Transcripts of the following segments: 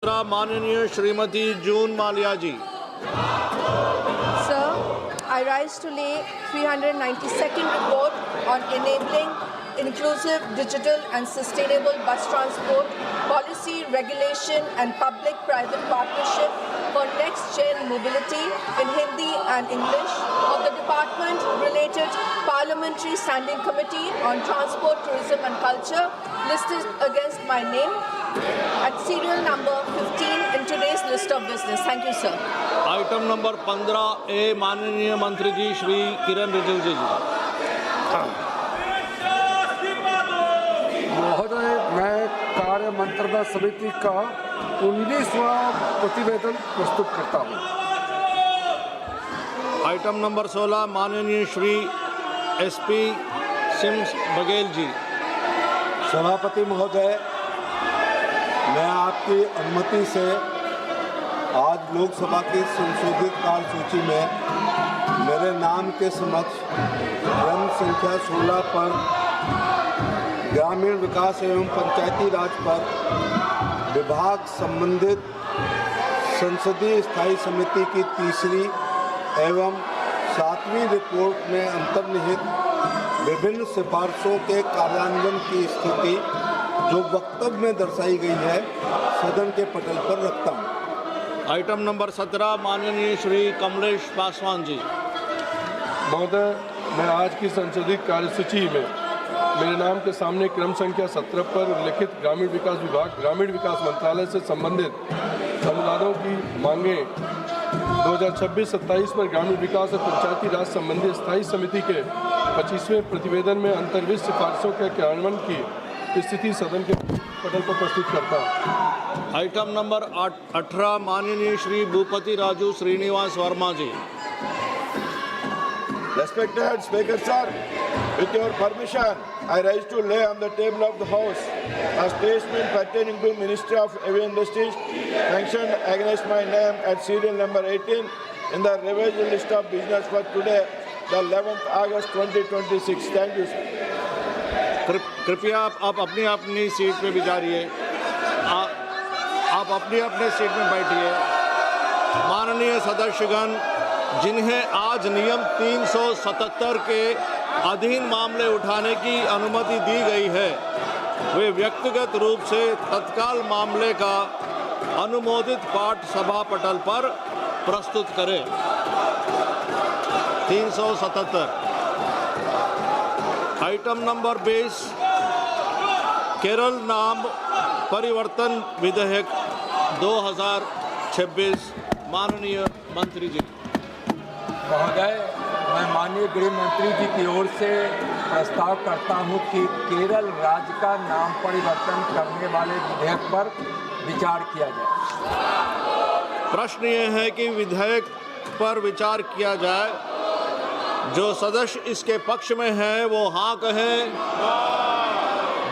माननीय श्रीमती जून माल्या जी। Sir, I rise to lay 392nd report on enabling inclusive, digital and sustainable bus transport, policy, regulation and public-private partnership for next-gen mobility in Hindi and English of the Department related Parliamentary Standing Committee on Transport, Tourism and Culture listed against my name at serial number 15 in today's list of business. Thank you, sir. Item number 15 ए माननीय मंत्री जी श्री किरण रिजिजू जी। महोदय, मैं कार्य मंत्रणा समिति का 19वां प्रतिवेदन प्रस्तुत करता हूँ। आइटम नंबर 16 माननीय श्री एसपी सिम्स बघेल जी। सभापति महोदय, मैं आपकी अनुमति से आज लोकसभा की संशोधित कार्यसूची में मेरे नाम के समक्ष क्रम संख्या 16 पर ग्रामीण विकास एवं पंचायती राज पर विभाग संबंधित संसदीय स्थायी समिति की तीसरी एवं 7वीं रिपोर्ट में अंतर्निहित विभिन्न सिफारिशों के कार्यान्वयन की स्थिति जो वक्तव्य में दर्शाई गई है सदन के पटल पर रखता हूँ। आइटम नंबर 17 माननीय श्री कमलेश पासवान जी। महोदय, मैं आज की संशोधित कार्यसूची में मेरे नाम के सामने क्रम संख्या 17 पर उल्लिखित ग्रामीण विकास विभाग, ग्रामीण विकास मंत्रालय से संबंधित अनुदानों की मांगें 2026-27 पर ग्रामीण विकास और पंचायती राज संबंधी स्थायी समिति के 25वें प्रतिवेदन में अंतर्निहित सिफारिशों के कार्यान्वयन की स्थिति सदन के पटल पर प्रस्तुत करता हूँ। आइटम नंबर 18 माननीय श्री भूपति राजू श्रीनिवास वर्मा जी। Respected Speaker Sir, with your permission, I rise to lay on the table of the House a statement pertaining to Ministry of Heavy Industries mentioned against my name at serial number 18 in the revised list of business for today, the 11th August 2026. Thank you, sir. कृपया आप अपनी अपनी seat पे बिचारिए। आप अपनी अपने seat में बैठिए। माननीय सदस्यगण, जिन्हें आज नियम 377 के अधीन मामले उठाने की अनुमति दी गई है, वे व्यक्तिगत रूप से तत्काल मामले का अनुमोदित पाठ सभा पटल पर प्रस्तुत करें। 377 आइटम नंबर 20 केरल नाम परिवर्तन विधेयक 2026। माननीय मंत्री जी। महोदय, मैं माननीय गृह मंत्री जी की ओर से प्रस्ताव करता हूं कि केरल राज्य का नाम परिवर्तन करने वाले विधेयक पर विचार किया जाए। प्रश्न ये है कि विधेयक पर विचार किया जाए। जो सदस्य इसके पक्ष में है वो हाँ कहें,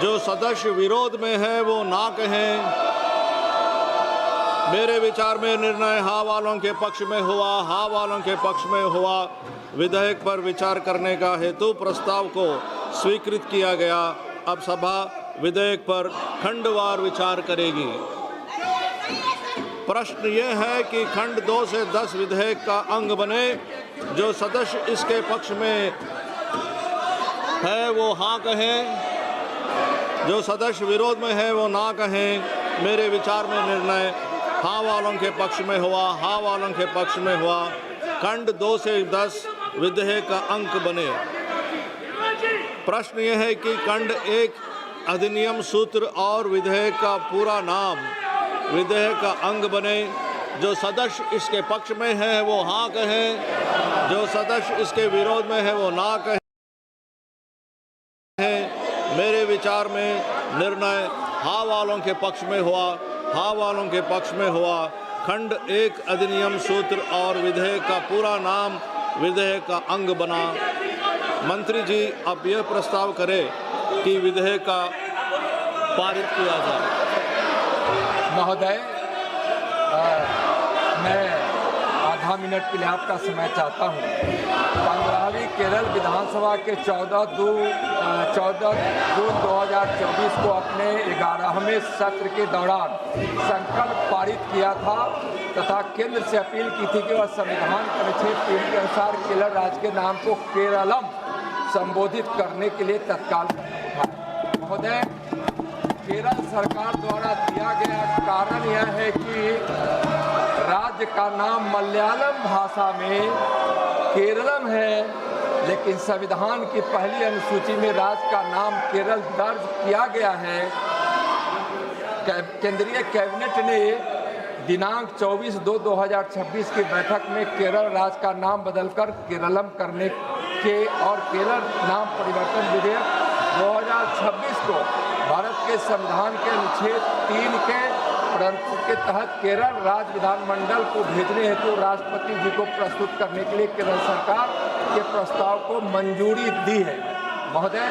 जो सदस्य विरोध में है वो ना कहें। मेरे विचार में निर्णय हाँ वालों के पक्ष में हुआ, हाँ वालों के पक्ष में हुआ। विधेयक पर विचार करने का हेतु प्रस्ताव को स्वीकृत किया गया। अब सभा विधेयक पर खंडवार विचार करेगी। प्रश्न ये है कि खंड 2 से 10 विधेयक का अंग बने। जो सदस्य इसके पक्ष में है वो हाँ कहें, जो सदस्य विरोध में है वो ना कहें। मेरे विचार में निर्णय हाँ वालों के पक्ष में हुआ, हाँ वालों के पक्ष में हुआ। खंड 2 से 10 विधेयक का अंक बने। प्रश्न यह है कि खंड 1 अधिनियम सूत्र और विधेयक का पूरा नाम विधेयक का अंग बने। जो सदस्य इसके पक्ष में है वो हाँ कहें, जो सदस्य इसके विरोध में है वो ना कहें। मेरे विचार में निर्णय हाँ वालों के पक्ष में हुआ, हाँ वालों के पक्ष में हुआ। खंड 1 अधिनियम सूत्र और विधेयक का पूरा नाम विधेयक का अंग बना। मंत्री जी, अब यह प्रस्ताव करें कि विधेयक का पारित किया जाए। महोदय, मैं आधा मिनट के लिए आपका समय चाहता हूँ। 15वीं केरल विधानसभा के 14 जून 2024 को अपने 11वें सत्र के दौरान संकल्प पारित किया था तथा केंद्र से अपील की थी कि वह संविधान के अनुच्छेद 3 के अनुसार केरल राज्य के नाम को केरलम संबोधित करने के लिए तत्काल कदम उठाए। महोदय, केरल सरकार द्वारा दिया गया कारण यह है कि राज्य का नाम मलयालम भाषा में केरलम है, लेकिन संविधान की पहली अनुसूची में राज्य का नाम केरल दर्ज किया गया है। केंद्रीय कैबिनेट ने दिनांक 24/2/2026 की बैठक में केरल राज्य का नाम बदलकर केरलम करने के और केरल नाम परिवर्तन विधेयक 2026 को भारत के संविधान के अनुच्छेद 3 के तहत केरल राज्य विधानमंडल को भेजने हेतु राष्ट्रपति जी को प्रस्तुत करने के लिए केरल सरकार के प्रस्ताव को मंजूरी दी है। महोदय,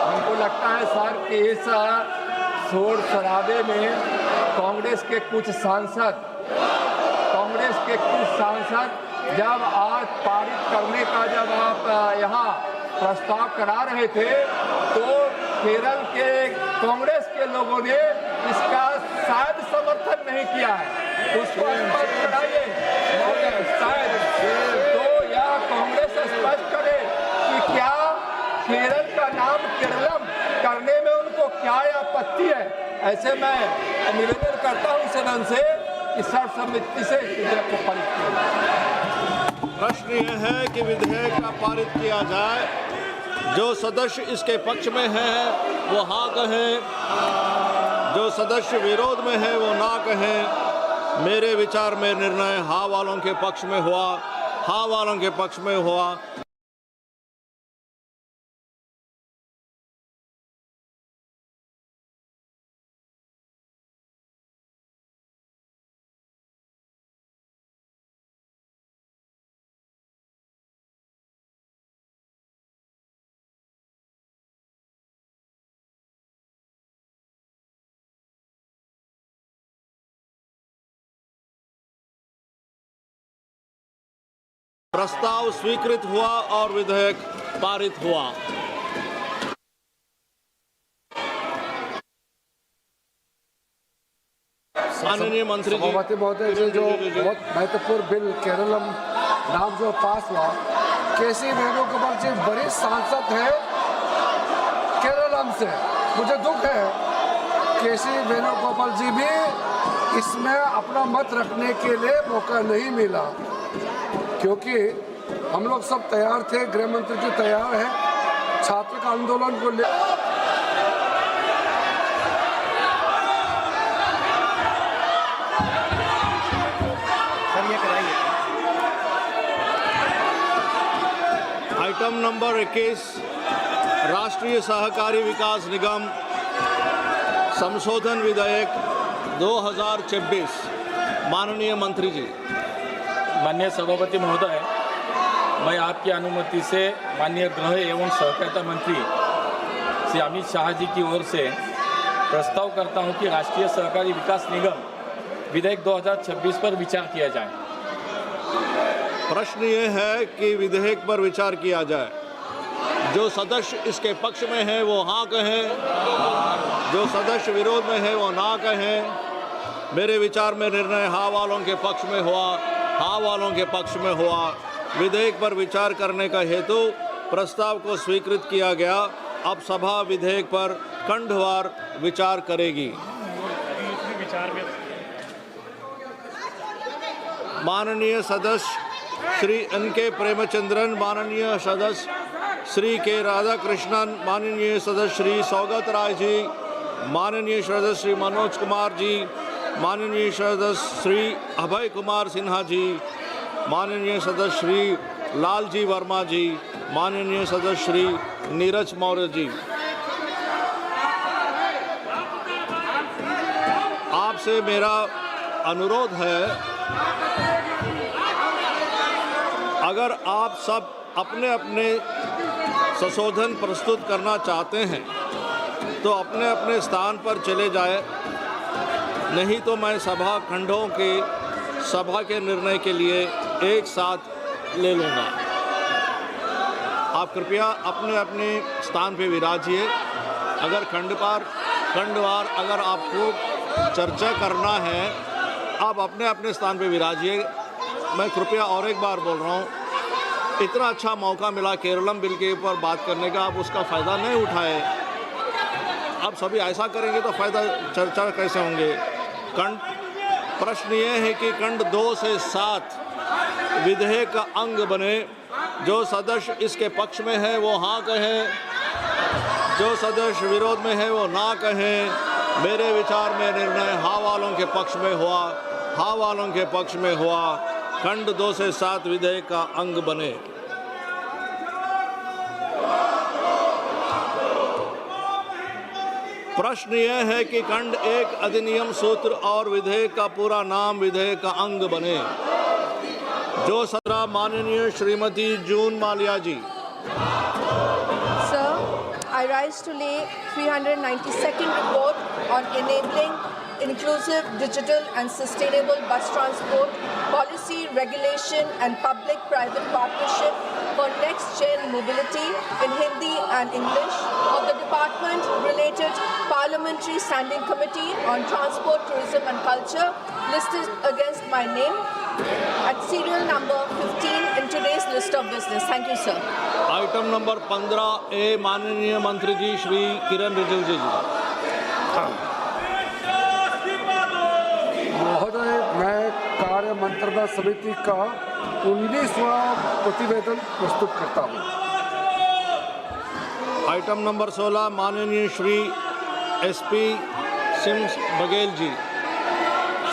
हमको लगता है सर कि इस शोर शराबे में कांग्रेस के कुछ सांसद जब आज पारित करने का जब आप यहाँ प्रस्ताव करा रहे थे तो केरल के कांग्रेस के लोगों ने इसका शायद समर्थन नहीं किया है। उसको स्पष्ट कराइए शायद, तो यह कांग्रेस स्पष्ट करे कि क्या केरल का नाम केरलम करने में उनको क्या आपत्ति है। ऐसे मैं निवेदन करता हूं सदन से कि सर्वसम्मति से विधेयक को पारित किया जाए। प्रश्न यह है कि विधेयक का पारित किया जाए। जो सदस्य इसके पक्ष में हैं वो हाँ कहें, जो सदस्य विरोध में हैं वो ना कहें। मेरे विचार में निर्णय हाँ वालों के पक्ष में हुआ, हाँ वालों के पक्ष में हुआ। प्रस्ताव स्वीकृत हुआ और विधेयक पारित हुआ। माननीय मंत्री जी, सभापति महोदय जी, जो बहुत महत्वपूर्ण बिल केरलम नाम जो पास हुआ, केसी वेणुगोपाल जी बड़ी सांसद है केरलम से। मुझे दुख है केसी वेणुगोपाल जी भी इसमें अपना मत रखने के लिए मौका नहीं मिला, क्योंकि हम लोग सब तैयार थे, गृह मंत्री जी तैयार है छात्र का आंदोलन को ले। आइटम नंबर 21 राष्ट्रीय सहकारी विकास निगम संशोधन विधेयक 2026। माननीय मंत्री जी। माननीय सभापति महोदय, मैं आपकी अनुमति से माननीय गृह एवं सहकारिता मंत्री श्री अमित शाह जी की ओर से प्रस्ताव करता हूं कि राष्ट्रीय सहकारी विकास निगम विधेयक 2026 पर विचार किया जाए। प्रश्न ये है कि विधेयक पर विचार किया जाए। जो सदस्य इसके पक्ष में हैं वो हाँ कहें, जो सदस्य विरोध में है वो ना कहें। मेरे विचार में निर्णय हाँ वालों के पक्ष में हुआ, हाँ वालों के पक्ष में हुआ। विधेयक पर विचार करने का हेतु प्रस्ताव को स्वीकृत किया गया। अब सभा विधेयक पर खंडवार विचार करेगी। माननीय सदस्य श्री N.K. प्रेमचंद्रन, माननीय सदस्य श्री K. राधाकृष्णन, माननीय सदस्य श्री सौगत राय जी, माननीय सदस्य श्री मनोज कुमार जी, माननीय सदस्य श्री अभय कुमार सिन्हा जी, माननीय सदस्य श्री लालजी वर्मा जी, माननीय सदस्य श्री नीरज मौर्य जी। आपसे मेरा अनुरोध है, अगर आप सब अपने अपने संशोधन प्रस्तुत करना चाहते हैं तो अपने अपने स्थान पर चले जाए। नहीं तो मैं सभा खंडों के सभा के निर्णय के लिए एक साथ ले लूँगा। आप कृपया अपने अपने स्थान पे विराजिए। अगर खंडवार अगर आपको चर्चा करना है, आप अपने अपने स्थान पे विराजिए। मैं कृपया और एक बार बोल रहा हूँ, इतना अच्छा मौका मिला केरलम बिल के ऊपर बात करने का, आप उसका फ़ायदा नहीं उठाए। अब सभी ऐसा करेंगे तो फ़ायदा चर्चा कैसे होंगे। प्रश्न ये है कि खंड 2 से 7 विधेयक का अंग बने। जो सदस्य इसके पक्ष में है वो हाँ कहें, जो सदस्य विरोध में है वो ना कहें। मेरे विचार में निर्णय हाँ वालों के पक्ष में हुआ, हाँ वालों के पक्ष में हुआ। खंड 2 से 7 विधेयक का अंग बने। प्रश्न यह है कि खंड 1 अधिनियम सूत्र और विधेयक का पूरा नाम विधेयक का अंग बने। जो सदस्य माननीय श्रीमती जून माल्या जी। Sir, I rise to lay 392nd report on enabling inclusive, digital and sustainable bus transport, policy, regulation and public-private partnership for next-gen mobility in Hindi and English of the Department-related Parliamentary Standing Committee on Transport, Tourism and Culture listed against my name at serial number 15 in today's list of business. Thank you, sir. Item number 15 ए माननीय मंत्री जी श्री किरण रिजिजू जी। महोदय, मैं कार्य मंत्रणा समिति का 19वां प्रतिवेदन प्रस्तुत करता हूँ। आइटम नंबर 16 माननीय श्री एसपी सिम्स बघेल जी।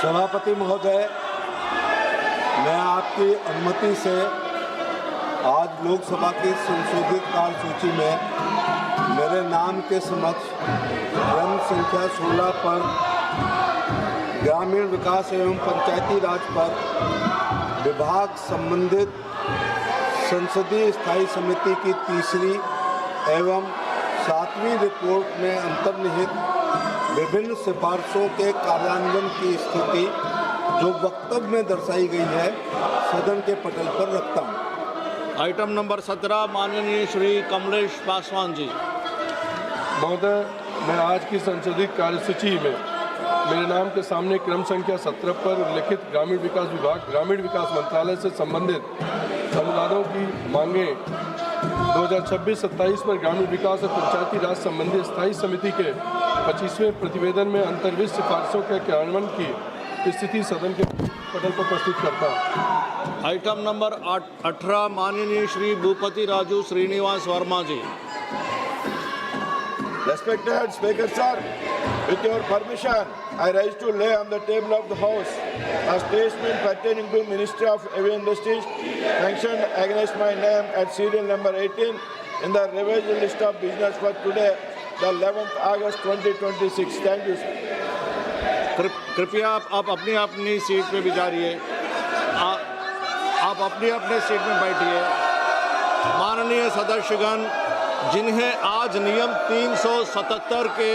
सभापति महोदय, मैं आपकी अनुमति से आज लोकसभा की संशोधित कार्यसूची में मेरे नाम के समक्ष क्रम संख्या 16 पर ग्रामीण विकास एवं पंचायती राज पर विभाग संबंधित संसदीय स्थायी समिति की तीसरी एवं 7वीं रिपोर्ट में अंतर्निहित विभिन्न सिफारिशों के कार्यान्वयन की स्थिति जो वक्तव्य में दर्शाई गई है सदन के पटल पर रखता हूँ। आइटम नंबर 17 माननीय श्री कमलेश पासवान जी। महोदय, मैं आज की संशोधित कार्यसूची में मेरे नाम के सामने क्रम संख्या 17 पर उल्लिखित ग्रामीण विकास विभाग ग्रामीण विकास मंत्रालय से संबंधित अनुदानों की मांगें 2026-27 पर ग्रामीण विकास और पंचायती राज संबंधी स्थायी समिति के 25वें प्रतिवेदन में अंतर्विष्ट सिफारिशों के कार्यान्वयन की स्थिति सदन के पटल पर प्रस्तुत करता हूँ। आइटम नंबर 18 माननीय श्री भूपति राजू श्रीनिवास वर्मा जी। Respected Speaker sir, with your permission, I rise to lay on the table of the House a statement pertaining to Ministry of Heavy Industries mentioned against my name at serial number 18 in the revised list of business for today, the 11th August 2026. Thank you, sir. कृपया आप अपनी अपनी seat पे बिचारिए। आप अपनी अपने seat में बैठिए। माननीय सदस्यगण, जिन्हें आज नियम 377 के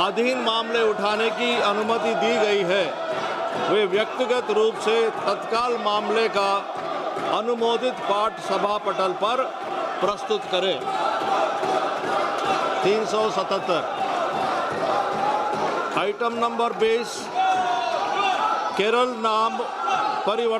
अधीन मामले उठाने की अनुमति दी गई है, वे व्यक्तिगत रूप से तत्काल मामले का अनुमोदित पाठ सभा पटल पर प्रस्तुत करें। 377 आइटम नंबर 20 केरल नाम परिवर्तन